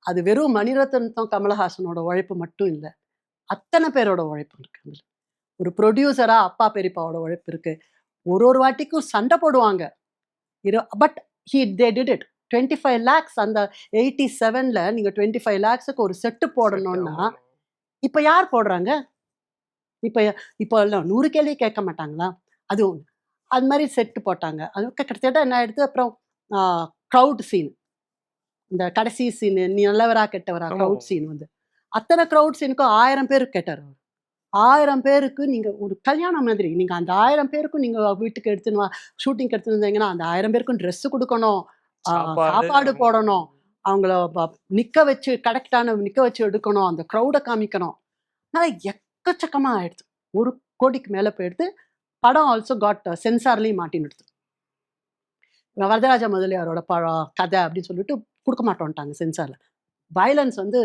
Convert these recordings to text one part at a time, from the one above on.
அது வெறும் மணிரத்னம் கமலஹாசனோட உழைப்பு மட்டும் இல்லை, அத்தனை பேரோட உழைப்பு இருக்கு அதுல. ஒரு ப்ரொடியூசரா அப்பா பெரியப்பாவோட உழைப்பு இருக்கு. ஒரு வாட்டிக்கும் சண்டை போடுவாங்க. But they did it. 25 lakhs அந்த 87ல நீங்க 25 lakhsக்கு ஒரு செட்டு போடணும்னா இப்ப யார் போடுறாங்க? இப்ப இப்போ 100 கேள்வி கேட்க மாட்டாங்களா? அது ஒண்ணு. அது மாதிரி செட்டு போட்டாங்க. அது கிட்டத்தட்ட என்ன ஆயிடுது, அப்புறம் க்ரௌட் சீன், இந்த கடைசி சீன், நீ நல்லவரா கெட்டவரா க்ரௌட் சீன் வந்து அத்தனை க்ரௌட் சீனுக்கும் 1000 பேர் கேட்டார் அவர். 1000 பேருக்கு நீங்க ஒரு கல்யாணம் மாதிரி. நீங்க அந்த 1000 பேருக்கும் நீங்க வீட்டுக்கு எடுத்துன்னு ஷூட்டிங்க்கு எடுத்துன்னு வந்தீங்கன்னா, அந்த 1000 பேருக்கும் ட்ரெஸ் குடுக்கணும், சாப்பாடு போடணும், அவங்கள நிக்க வச்சு கரெக்டான நிக்க வச்சு எடுக்கணும், அந்த க்ரௌட காமிக்கணும். அதனால எக்கச்சக்கமா ஆயிடுது. 1 கோடிக்கு மேல போயிடுது. படம் ஆல்சோ காட் சென்சார்லயும் மாட்டின்னுடுது. வரதராஜ முதலியாரோட கதை அப்படின்னு சொல்லிட்டு குடுக்க மாட்டோன்ட்டாங்க சென்சார்ல. வயலன்ஸ் வந்து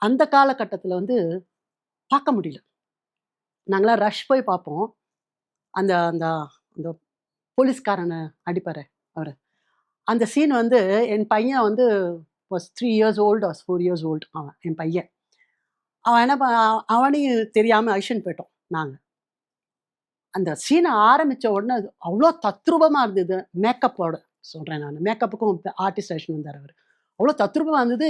அந்த காலகட்டத்துல வந்து பார்க்க முடியல. நாங்களாம் ரஷ் போய் பார்ப்போம். அந்த அந்த அந்த போலீஸ்காரன அடிப்பாரே அவரு. அந்த சீன் வந்து என் பையன் வந்து was 3 years old are 4 years old அவன், என் பையன். அவன் என்ன அவனையும் தெரியாம அழிச்சுன்னு போயிட்டோம் நாங்க. அந்த சீனை ஆரம்பிச்ச உடனே அது அவ்வளோ தத்ரூபமா இருந்தது. மேக்கப்போட சொல்றேன் நானு. மேக்கப்புக்கும் ஆர்டிஸ்ட் அழிச்சுன்னு வந்தாரு அவரு. அவ்வளோ தத்ரூபமா இருந்தது.